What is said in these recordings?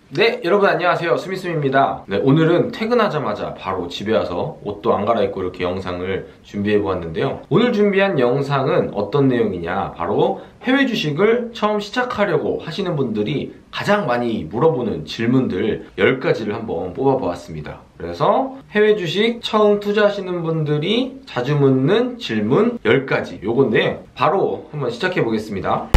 네, 여러분 안녕하세요. 스미스미입니다. 네, 오늘은 퇴근하자마자 바로 집에 와서 옷도 안 갈아입고 이렇게 영상을 준비해 보았는데요. 오늘 준비한 영상은 어떤 내용이냐, 바로 해외 주식을 처음 시작하려고 하시는 분들이 가장 많이 물어보는 질문들 10가지를 한번 뽑아보았습니다. 그래서 해외 주식 처음 투자하시는 분들이 자주 묻는 질문 10가지 요건데 바로 한번 시작해 보겠습니다.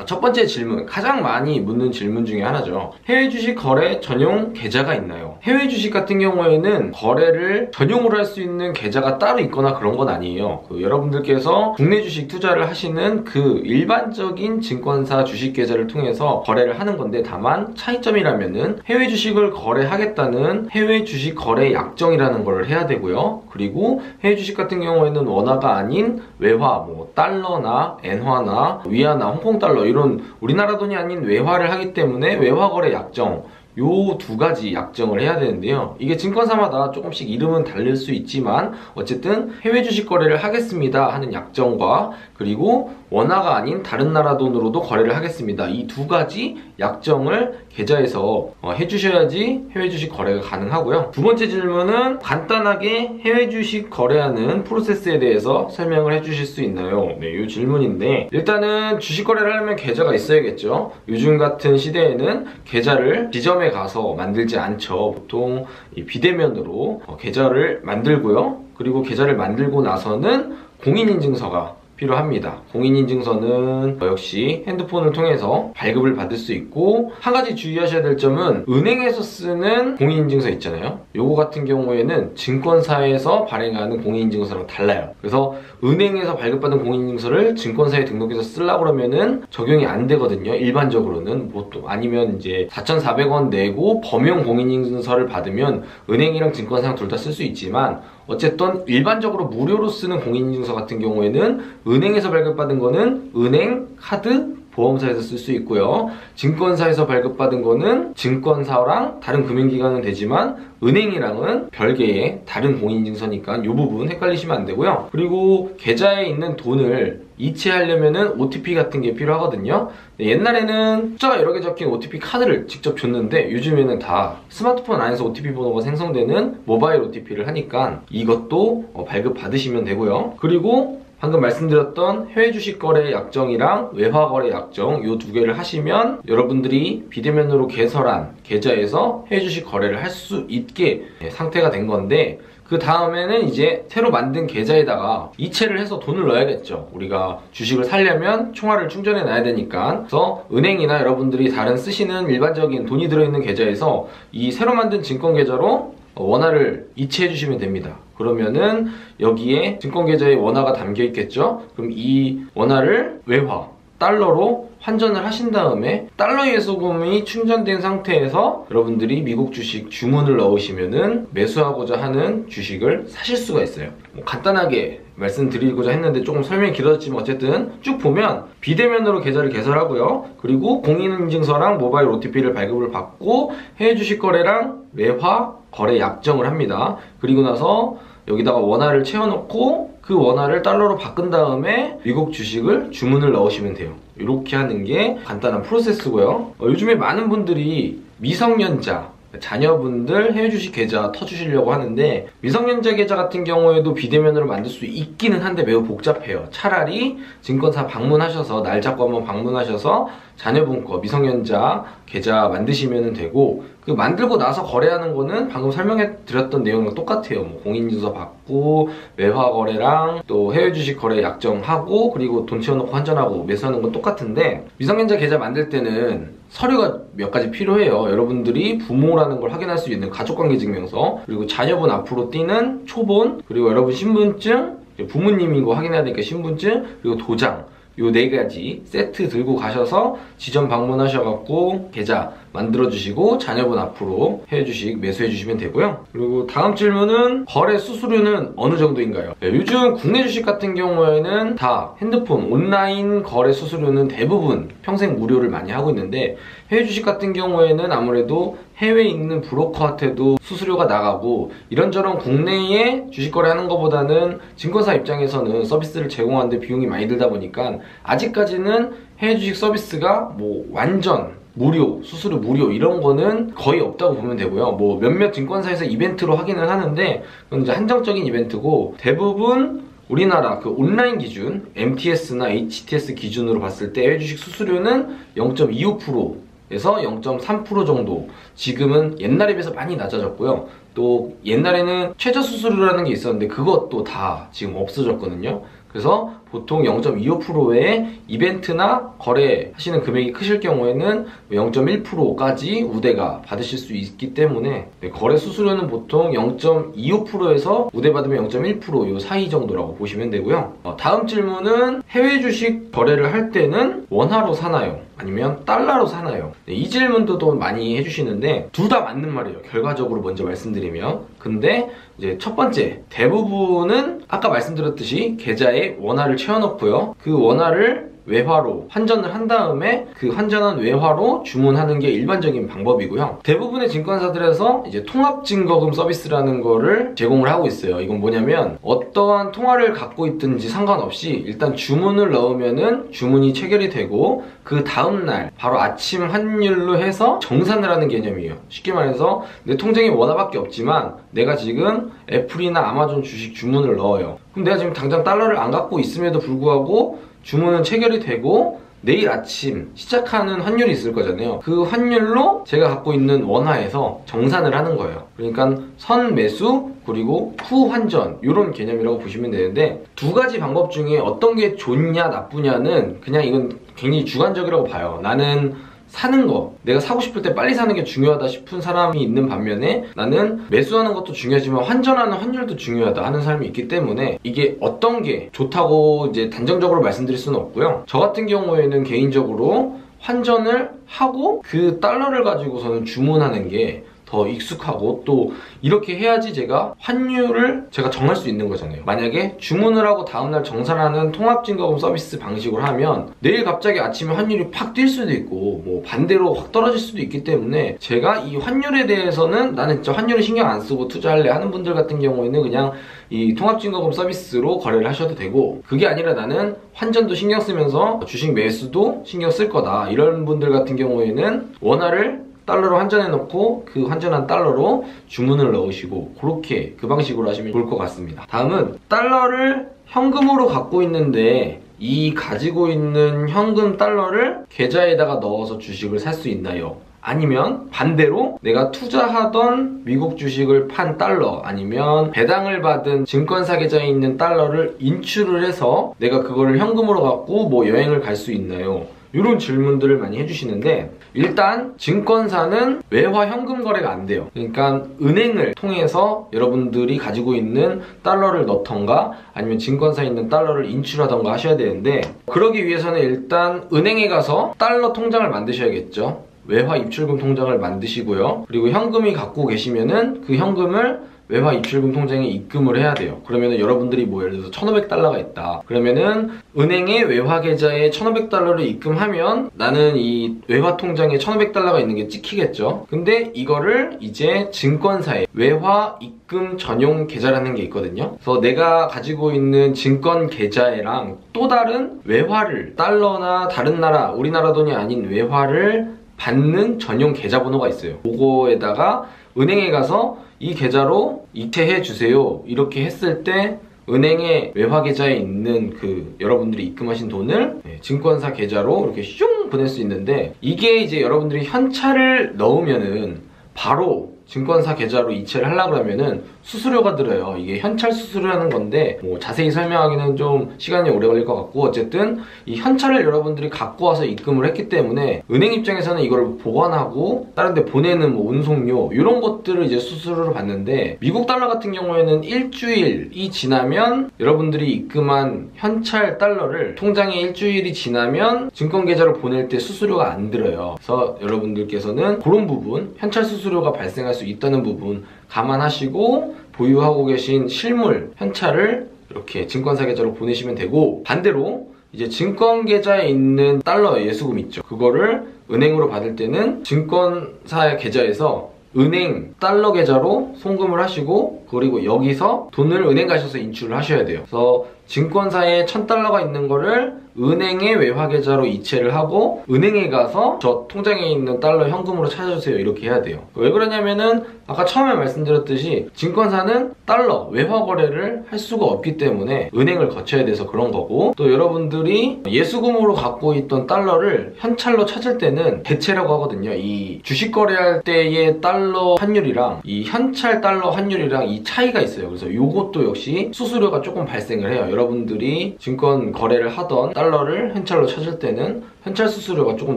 첫 번째 질문, 가장 많이 묻는 질문 중에 하나죠. 해외 주식 거래 전용 계좌가 있나요? 해외 주식 같은 경우에는 거래를 전용으로 할 수 있는 계좌가 따로 있거나 그런 건 아니에요. 여러분들께서 국내 주식 투자를 하시는 그 일반적인 증권사 주식 계좌를 통해서 거래를 하는 건데, 다만 차이점이라면은 해외 주식을 거래하겠다는 해외 주식 거래 약정이라는 걸 해야 되고요. 그리고 해외 주식 같은 경우에는 원화가 아닌 외화, 뭐 달러나 엔화나 위안화, 홍콩 달러 이런 우리나라 돈이 아닌 외화를 하기 때문에 외화거래 약정, 요 두 가지 약정을 해야 되는데요. 이게 증권사마다 조금씩 이름은 다를 수 있지만 어쨌든 해외 주식 거래를 하겠습니다 하는 약정과, 그리고 원화가 아닌 다른 나라 돈으로도 거래를 하겠습니다, 이 두 가지 약정을 계좌에서 해주셔야지 해외 주식 거래가 가능하고요. 두 번째 질문은 간단하게 해외 주식 거래하는 프로세스에 대해서 설명을 해주실 수 있나요? 네, 이 질문인데, 일단은 주식 거래를 하려면 계좌가 있어야겠죠. 요즘 같은 시대에는 계좌를 지점에 가서 만들지 않죠. 보통 이 비대면으로 계좌를 만들고요. 그리고 계좌를 만들고 나서는 공인인증서가 필요합니다. 공인인증서는 역시 핸드폰을 통해서 발급을 받을 수 있고, 한 가지 주의하셔야 될 점은 은행에서 쓰는 공인인증서 있잖아요. 요거 같은 경우에는 증권사에서 발행하는 공인인증서랑 달라요. 그래서 은행에서 발급받은 공인인증서를 증권사에 등록해서 쓰려고 그러면은 적용이 안 되거든요. 일반적으로는 보통. 아니면 이제 4,400원 내고 범용 공인인증서를 받으면 은행이랑 증권사랑 둘 다 쓸 수 있지만, 어쨌든 일반적으로 무료로 쓰는 공인인증서 같은 경우에는 은행에서 발급받은 거는 은행, 카드, 보험사에서 쓸 수 있고요. 증권사에서 발급받은 거는 증권사랑 다른 금융기관은 되지만 은행이랑은 별개의 다른 공인인증서니까 이 부분 헷갈리시면 안 되고요. 그리고 계좌에 있는 돈을 이체하려면은 OTP 같은 게 필요하거든요. 옛날에는 숫자가 여러 개 적힌 OTP 카드를 직접 줬는데, 요즘에는 다 스마트폰 안에서 OTP 번호가 생성되는 모바일 OTP를 하니까 이것도 발급 받으시면 되고요. 그리고 방금 말씀드렸던 해외 주식 거래 약정이랑 외화 거래 약정, 이 두 개를 하시면 여러분들이 비대면으로 개설한 계좌에서 해외 주식 거래를 할 수 있게 상태가 된 건데, 그 다음에는 이제 새로 만든 계좌에다가 이체를 해서 돈을 넣어야겠죠. 우리가 주식을 사려면 총알을 충전해 놔야 되니까. 그래서 은행이나 여러분들이 다른 쓰시는 일반적인 돈이 들어있는 계좌에서 이 새로 만든 증권 계좌로 원화를 이체해 주시면 됩니다. 그러면은 여기에 증권 계좌에 원화가 담겨 있겠죠. 그럼 이 원화를 외화, 달러로 환전을 하신 다음에 달러 예수금이 충전된 상태에서 여러분들이 미국 주식 주문을 넣으시면은 매수하고자 하는 주식을 사실 수가 있어요. 간단하게 말씀드리고자 했는데 조금 설명이 길어졌지만 어쨌든 쭉 보면 비대면으로 계좌를 개설하고요. 그리고 공인인증서랑 모바일 OTP를 발급을 받고 해외 주식 거래랑 외화 거래 약정을 합니다. 그리고 나서 여기다가 원화를 채워놓고 그 원화를 달러로 바꾼 다음에 미국 주식을 주문을 넣으시면 돼요. 이렇게 하는 게 간단한 프로세스고요. 요즘에 많은 분들이 미성년자, 자녀분들 해외 주식 계좌 터주시려고 하는데, 미성년자 계좌 같은 경우에도 비대면으로 만들 수 있기는 한데 매우 복잡해요. 차라리 증권사 방문하셔서 날 잡고 한번 방문하셔서 자녀분 거 미성년자 계좌 만드시면 되고, 그 만들고 나서 거래하는 거는 방금 설명해 드렸던 내용이랑 똑같아요. 뭐 공인인증서 받고 외화 거래랑 또 해외 주식 거래 약정하고 그리고 돈 채워놓고 환전하고 매수하는 건 똑같은데, 미성년자 계좌 만들 때는 서류가 몇 가지 필요해요. 여러분들이 부모라는 걸 확인할 수 있는 가족관계증명서, 그리고 자녀분 앞으로 띄는 초본, 그리고 여러분 신분증, 부모님인 거 확인해야 되니까 신분증, 그리고 도장, 요 네 가지 세트 들고 가셔서 지점 방문하셔갖고 계좌 만들어 주시고 자녀분 앞으로 해외 주식 매수해 주시면 되고요. 그리고 다음 질문은 거래 수수료는 어느 정도인가요? 네, 요즘 국내 주식 같은 경우에는 다 핸드폰 온라인 거래 수수료는 대부분 평생 무료를 많이 하고 있는데, 해외 주식 같은 경우에는 아무래도 해외에 있는 브로커한테도 수수료가 나가고 이런저런 국내에 주식 거래하는 것보다는 증권사 입장에서는 서비스를 제공하는데 비용이 많이 들다 보니까 아직까지는 해외 주식 서비스가 뭐 완전 무료, 수수료 무료 이런 거는 거의 없다고 보면 되고요. 뭐 몇몇 증권사에서 이벤트로 하기는 하는데 그건 이제 한정적인 이벤트고, 대부분 우리나라 그 온라인 기준 MTS나 HTS 기준으로 봤을 때 해외 주식 수수료는 0.25%에서 0.3% 정도, 지금은 옛날에 비해서 많이 낮아졌고요. 또 옛날에는 최저 수수료라는 게 있었는데 그것도 다 지금 없어졌거든요. 그래서 보통 0.25%의 이벤트나 거래하시는 금액이 크실 경우에는 0.1%까지 우대가 받으실 수 있기 때문에 거래 수수료는 보통 0.25%에서 우대 받으면 0.1% 요 사이 정도라고 보시면 되고요. 다음 질문은 해외 주식 거래를 할 때는 원화로 사나요? 아니면 달러로 사나요? 이 질문도 또 많이 해주시는데 둘 다 맞는 말이에요. 결과적으로 먼저 말씀드리면. 근데 이제 첫 번째, 대부분은 아까 말씀드렸듯이 계좌에 원화를 채워놓고요. 그 원화를 외화로 환전을 한 다음에 그 환전한 외화로 주문하는 게 일반적인 방법이고요. 대부분의 증권사들에서 이제 통합증거금 서비스라는 거를 제공을 하고 있어요. 이건 뭐냐면 어떠한 통화를 갖고 있든지 상관없이 일단 주문을 넣으면은 주문이 체결이 되고 그 다음날 바로 아침 환율로 해서 정산을 하는 개념이에요. 쉽게 말해서 내 통장에 원화밖에 없지만 내가 지금 애플이나 아마존 주식 주문을 넣어요. 그럼 내가 지금 당장 달러를 안 갖고 있음에도 불구하고 주문은 체결이 되고 내일 아침 시작하는 환율이 있을 거잖아요. 그 환율로 제가 갖고 있는 원화에서 정산을 하는 거예요. 그러니까 선 매수 그리고 후 환전 이런 개념이라고 보시면 되는데, 두 가지 방법 중에 어떤 게 좋냐 나쁘냐는 그냥 이건 굉장히 주관적이라고 봐요. 나는 사는 거, 내가 사고 싶을 때 빨리 사는 게 중요하다 싶은 사람이 있는 반면에 나는 매수하는 것도 중요하지만 환전하는 환율도 중요하다 하는 사람이 있기 때문에 이게 어떤 게 좋다고 이제 단정적으로 말씀드릴 수는 없고요. 저 같은 경우에는 개인적으로 환전을 하고 그 달러를 가지고서는 주문하는 게 더 익숙하고 또 이렇게 해야지 제가 환율을 제가 정할 수 있는 거잖아요. 만약에 주문을 하고 다음날 정산하는 통합증거금 서비스 방식으로 하면 내일 갑자기 아침에 환율이 팍 뛸 수도 있고 뭐 반대로 확 떨어질 수도 있기 때문에 제가 이 환율에 대해서는 나는 진짜 환율을 신경 안 쓰고 투자할래 하는 분들 같은 경우에는 그냥 이 통합증거금 서비스로 거래를 하셔도 되고, 그게 아니라 나는 환전도 신경 쓰면서 주식 매수도 신경 쓸 거다 이런 분들 같은 경우에는 원화를 달러로 환전해 놓고 그 환전한 달러로 주문을 넣으시고 그렇게 그 방식으로 하시면 좋을 것 같습니다. 다음은 달러를 현금으로 갖고 있는데 이 가지고 있는 현금 달러를 계좌에다가 넣어서 주식을 살 수 있나요? 아니면 반대로 내가 투자하던 미국 주식을 판 달러 아니면 배당을 받은 증권사 계좌에 있는 달러를 인출을 해서 내가 그거를 현금으로 갖고 뭐 여행을 갈 수 있나요? 이런 질문들을 많이 해주시는데, 일단 증권사는 외화 현금 거래가 안 돼요. 그러니까 은행을 통해서 여러분들이 가지고 있는 달러를 넣던가 아니면 증권사에 있는 달러를 인출하던가 하셔야 되는데, 그러기 위해서는 일단 은행에 가서 달러 통장을 만드셔야겠죠. 외화 입출금 통장을 만드시고요. 그리고 현금이 갖고 계시면은 그 현금을 외화 입출금 통장에 입금을 해야 돼요. 그러면은 여러분들이 뭐 예를 들어서 1,500달러가 있다. 그러면은 은행의 외화 계좌에 1,500달러를 입금하면 나는 이 외화 통장에 1,500달러가 있는 게 찍히겠죠. 근데 이거를 이제 증권사에 외화 입금 전용 계좌라는 게 있거든요. 그래서 내가 가지고 있는 증권 계좌랑 또 다른 외화를 달러나 다른 나라, 우리나라 돈이 아닌 외화를 받는 전용 계좌번호가 있어요. 그거에다가 은행에 가서 이 계좌로 이체해 주세요 이렇게 했을 때 은행의 외화 계좌에 있는 그 여러분들이 입금하신 돈을 증권사 계좌로 이렇게 슝 보낼 수 있는데, 이게 이제 여러분들이 현찰을 넣으면은 바로 증권사 계좌로 이체를 하려고 하면은 수수료가 들어요. 이게 현찰 수수료라는 건데 뭐 자세히 설명하기는 좀 시간이 오래 걸릴 것 같고, 어쨌든 이 현찰을 여러분들이 갖고 와서 입금을 했기 때문에 은행 입장에서는 이걸 보관하고 다른 데 보내는 뭐 운송료 이런 것들을 이제 수수료로 받는데, 미국 달러 같은 경우에는 일주일이 지나면 여러분들이 입금한 현찰 달러를 통장에 일주일이 지나면 증권 계좌로 보낼 때 수수료가 안 들어요. 그래서 여러분들께서는 그런 부분, 현찰 수수료가 발생할 수 있다는 부분 감안하시고 보유하고 계신 실물 현찰을 이렇게 증권사 계좌로 보내시면 되고, 반대로 이제 증권 계좌에 있는 달러 예수금 있죠. 그거를 은행으로 받을 때는 증권사 계좌에서 은행 달러 계좌로 송금을 하시고, 그리고 여기서 돈을 은행 가셔서 인출을 하셔야 돼요. 그래서 증권사에 1000달러가 있는 거를 은행의 외화 계좌로 이체를 하고 은행에 가서 저 통장에 있는 달러 현금으로 찾아주세요, 이렇게 해야 돼요. 왜 그러냐면은 아까 처음에 말씀드렸듯이 증권사는 달러 외화 거래를 할 수가 없기 때문에 은행을 거쳐야 돼서 그런 거고, 또 여러분들이 예수금으로 갖고 있던 달러를 현찰로 찾을 때는 대체라고 하거든요. 이 주식 거래할 때의 달러 환율이랑 이 현찰 달러 환율이랑 이 차이가 있어요. 그래서 이것도 역시 수수료가 조금 발생을 해요. 여러분들이 증권 거래를 하던 달러를 현찰로 찾을 때는 현찰 수수료가 조금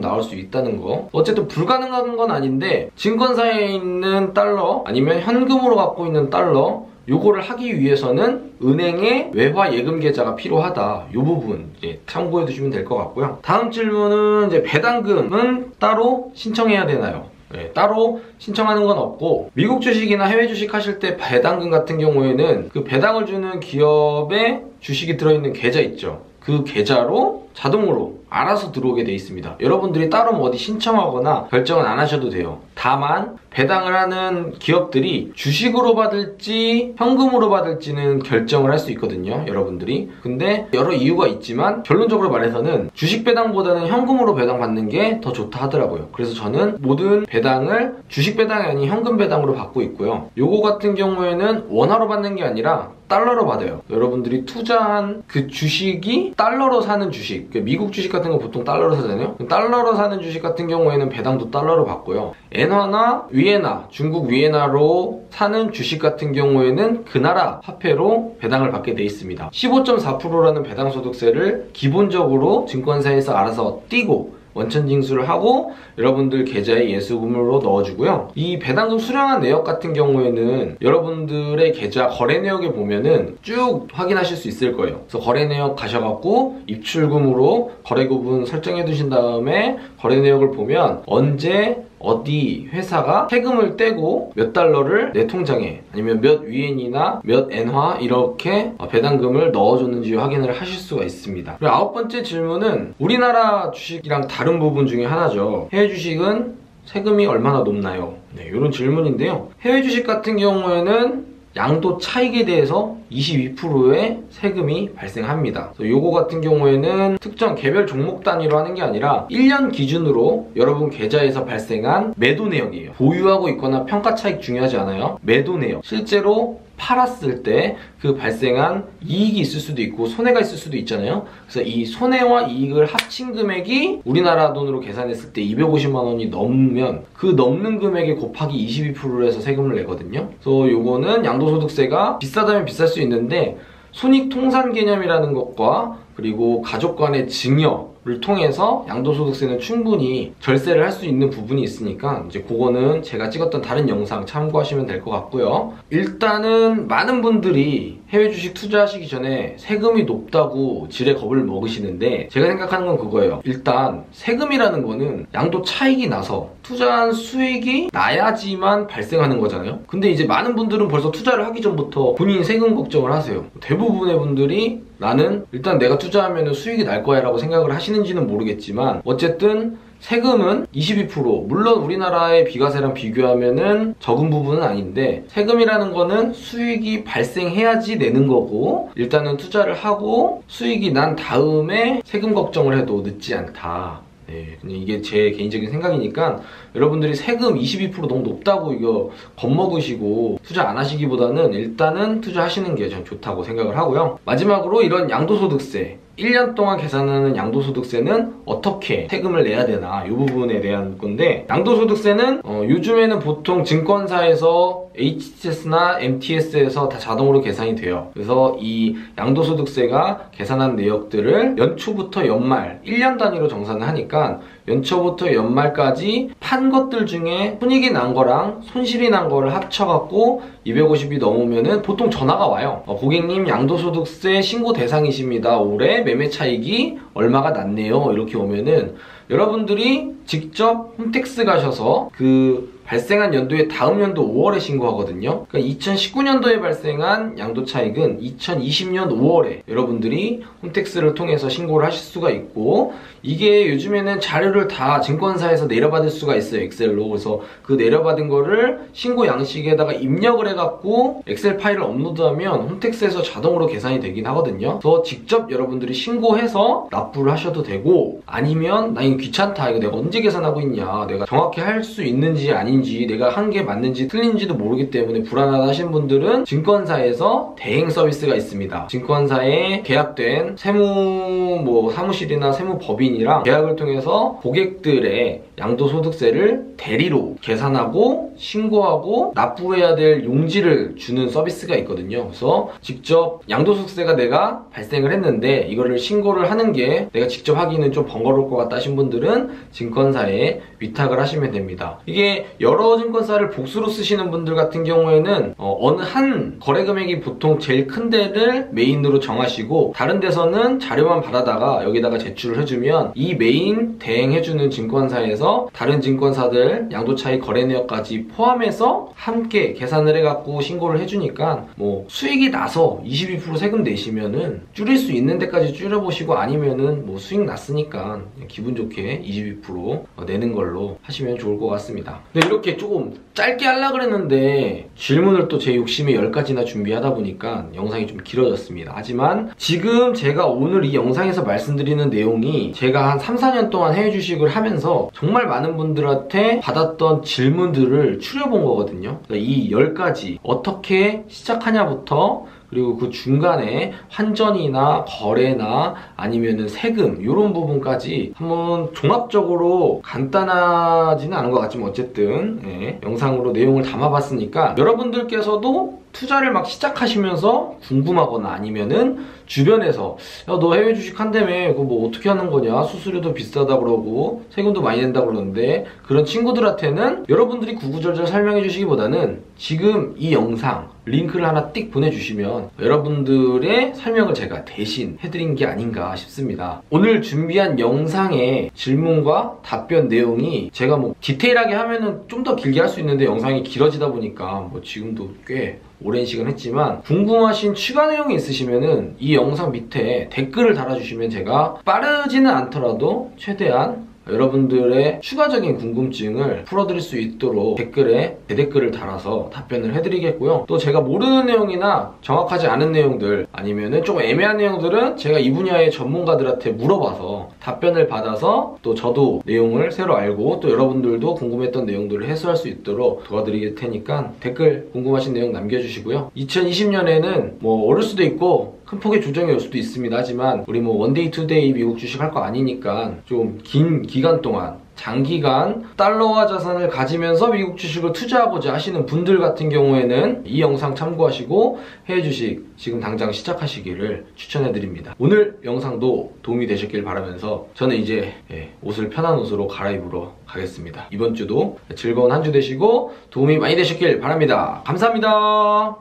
나올 수 있다는 거. 어쨌든 불가능한 건 아닌데, 증권사에 있는 달러 아니면 현금으로 갖고 있는 달러, 요거를 하기 위해서는 은행의 외화 예금 계좌가 필요하다. 요 부분 이제 참고해 두시면 될 것 같고요. 다음 질문은 이제 배당금은 따로 신청해야 되나요? 네, 따로 신청하는 건 없고, 미국 주식이나 해외 주식 하실 때 배당금 같은 경우에는 그 배당을 주는 기업의 주식이 들어있는 계좌 있죠. 그 계좌로 자동으로 알아서 들어오게 돼 있습니다. 여러분들이 따로 뭐 어디 신청하거나 결정은 안 하셔도 돼요. 다만 배당을 하는 기업들이 주식으로 받을지 현금으로 받을지는 결정을 할 수 있거든요, 여러분들이. 근데 여러 이유가 있지만 결론적으로 말해서는 주식 배당보다는 현금으로 배당 받는 게 더 좋다 하더라고요. 그래서 저는 모든 배당을 주식 배당이 아닌 현금 배당으로 받고 있고요. 요거 같은 경우에는 원화로 받는 게 아니라 달러로 받아요. 여러분들이 투자한 그 주식이 달러로 사는 주식, 미국 주식 같은 거 보통 달러로 사잖아요. 달러로 사는 주식 같은 경우에는 배당도 달러로 받고요. 엔화나 위에나, 중국 위에나로 사는 주식 같은 경우에는 그 나라 화폐로 배당을 받게 돼 있습니다. 15.4%라는 배당소득세를 기본적으로 증권사에서 알아서 띄고 원천징수를 하고 여러분들 계좌에 예수금으로 넣어주고요. 이 배당금 수령한 내역 같은 경우에는 여러분들의 계좌 거래 내역에 보면은 쭉 확인하실 수 있을 거예요. 그래서 거래 내역 가셔갖고 입출금으로 거래 구분 설정해 두신 다음에 거래 내역을 보면 언제 어디 회사가 세금을 떼고 몇 달러를 내 통장에 아니면 몇 위엔이나 몇 엔화 이렇게 배당금을 넣어줬는지 확인을 하실 수가 있습니다. 그리고 9번째 질문은 우리나라 주식이랑 다른 부분 중에 하나죠. 해외 주식은 세금이 얼마나 높나요? 네, 이런 질문인데요. 해외 주식 같은 경우에는 양도 차익에 대해서 22%의 세금이 발생합니다. 요거 같은 경우에는 특정 개별 종목 단위로 하는 게 아니라 1년 기준으로 여러분 계좌에서 발생한 매도 내역이에요. 보유하고 있거나 평가 차익 중요하지 않아요. 매도 내역. 실제로 팔았을 때 그 발생한 이익이 있을 수도 있고 손해가 있을 수도 있잖아요. 그래서 이 손해와 이익을 합친 금액이 우리나라 돈으로 계산했을 때 250만 원이 넘으면 그 넘는 금액에 곱하기 22%를 해서 세금을 내거든요. 그래서 요거는 양도소득세가 비싸다면 비쌀 수 있는데 손익통산 개념이라는 것과 그리고 가족 간의 증여를 통해서 양도소득세는 충분히 절세를 할 수 있는 부분이 있으니까 이제 그거는 제가 찍었던 다른 영상 참고하시면 될 것 같고요. 일단은 많은 분들이 해외 주식 투자하시기 전에 세금이 높다고 지레 겁을 먹으시는데 제가 생각하는 건 그거예요. 일단 세금이라는 거는 양도 차익이 나서 투자한 수익이 나야지만 발생하는 거잖아요. 근데 이제 많은 분들은 벌써 투자를 하기 전부터 본인 세금 걱정을 하세요. 대부분의 분들이 나는 일단 내가 투자하면 수익이 날 거야 라고 생각을 하시는지는 모르겠지만 어쨌든 세금은 22%, 물론 우리나라의 비과세랑 비교하면은 적은 부분은 아닌데 세금이라는 거는 수익이 발생해야지 내는 거고 일단은 투자를 하고 수익이 난 다음에 세금 걱정을 해도 늦지 않다. 네, 이게 제 개인적인 생각이니까 여러분들이 세금 22% 너무 높다고 이거 겁먹으시고 투자 안 하시기보다는 일단은 투자하시는 게 전 좋다고 생각을 하고요. 마지막으로 이런 양도소득세 1년 동안 계산하는 양도소득세는 어떻게 세금을 내야 되나 이 부분에 대한 건데 양도소득세는 요즘에는 보통 증권사에서 HTS나 MTS에서 다 자동으로 계산이 돼요. 그래서 이 양도소득세가 계산한 내역들을 연초부터 연말 1년 단위로 정산을 하니까 연초부터 연말까지 판 것들 중에 손익이 난 거랑 손실이 난 거를 합쳐갖고 250이 넘으면은 보통 전화가 와요. 고객님 양도소득세 신고 대상이십니다. 올해 매매 차익이 얼마가 났네요. 이렇게 오면은 여러분들이 직접 홈택스 가셔서 그 발생한 연도의 다음 연도 5월에 신고하거든요. 그러니까 2019년도에 발생한 양도 차익은 2020년 5월에 여러분들이 홈택스를 통해서 신고를 하실 수가 있고, 이게 요즘에는 자료를 다 증권사에서 내려받을 수가 있어요, 엑셀로. 그래서 그 내려받은 거를 신고 양식에다가 입력을 해갖고 엑셀 파일을 업로드하면 홈택스에서 자동으로 계산이 되긴 하거든요. 그래서 직접 여러분들이 신고해서 납부를 하셔도 되고, 아니면 나 이거 귀찮다, 이거 내가 언제 계산하고 있냐, 내가 정확히 할 수 있는지 아닌지, 내가 한 게 맞는지 틀린지도 모르기 때문에 불안하다 하신 분들은 증권사에서 대행 서비스가 있습니다. 증권사에 계약된 사무실이나 세무법인이랑 계약을 통해서 고객들의 양도소득세를 대리로 계산하고 신고하고 납부해야 될 용지를 주는 서비스가 있거든요. 그래서 직접 양도소득세가 내가 발생을 했는데 이거를 신고를 하는 게 내가 직접 하기는 좀 번거로울 것 같다 하신 분들은 증권사에 위탁을 하시면 됩니다. 이게 여러 증권사를 복수로 쓰시는 분들 같은 경우에는 어느 한 거래 금액이 보통 제일 큰 데를 메인으로 정하시고, 다른 데서는 자료만 받아다가 여기다가 제출을 해주면 이 메인 대행해주는 증권사에서 다른 증권사들 양도차익 거래 내역까지 포함해서 함께 계산을 해갖고 신고를 해주니까 뭐 수익이 나서 22% 세금 내시면은 줄일 수 있는 데까지 줄여보시고, 아니면은 뭐 수익 났으니까 기분 좋게 22% 내는 걸로 하시면 좋을 것 같습니다. 근데 이렇게 조금 짧게 하려고 그랬는데 질문을 또 제 욕심에 10가지나 준비하다 보니까 영상이 좀 길어졌습니다. 하지만 지금 제가 오늘 이 영상에서 말씀드리는 내용이 제가 한 3, 4년 동안 해외 주식을 하면서 정말 많은 분들한테 받았던 질문들을 추려본 거거든요. 그러니까 이 10가지 어떻게 시작하냐부터, 그리고 그 중간에 환전이나 거래나 아니면은 세금 이런 부분까지 한번 종합적으로, 간단하지는 않은 것 같지만 어쨌든 영상으로 내용을 담아봤으니까 여러분들께서도 투자를 막 시작하시면서 궁금하거나 아니면은 주변에서 야, 너 해외 주식 한다며, 그거 뭐 어떻게 하는 거냐, 수수료도 비싸다 그러고 세금도 많이 낸다 그러는데, 그런 친구들한테는 여러분들이 구구절절 설명해 주시기보다는 지금 이 영상 링크를 하나 띡 보내주시면 여러분들의 설명을 제가 대신 해드린 게 아닌가 싶습니다. 오늘 준비한 영상의 질문과 답변 내용이 제가 뭐 디테일하게 하면은 좀 더 길게 할 수 있는데 영상이 길어지다 보니까 뭐 지금도 꽤 오랜 시간 했지만, 궁금하신 추가 내용이 있으시면은 이 영상 밑에 댓글을 달아주시면 제가 빠르지는 않더라도 최대한 여러분들의 추가적인 궁금증을 풀어드릴 수 있도록 댓글에 대댓글을 달아서 답변을 해드리겠고요. 또 제가 모르는 내용이나 정확하지 않은 내용들, 아니면은 조금 애매한 내용들은 제가 이 분야의 전문가들한테 물어봐서 답변을 받아서 또 저도 내용을 새로 알고 또 여러분들도 궁금했던 내용들을 해소할 수 있도록 도와드릴 테니까 댓글 궁금하신 내용 남겨주시고요. 2020년에는 뭐 어릴 수도 있고 큰 폭의 조정이 올 수도 있습니다. 하지만 우리 뭐 원데이 투데이 미국 주식 할 거 아니니까 좀 긴 기간 동안, 장기간 달러화 자산을 가지면서 미국 주식을 투자하고자 하시는 분들 같은 경우에는 이 영상 참고하시고 해외 주식 지금 당장 시작하시기를 추천해드립니다. 오늘 영상도 도움이 되셨길 바라면서 저는 이제 옷을 편한 옷으로 갈아입으러 가겠습니다. 이번 주도 즐거운 한 주 되시고 도움이 많이 되셨길 바랍니다. 감사합니다.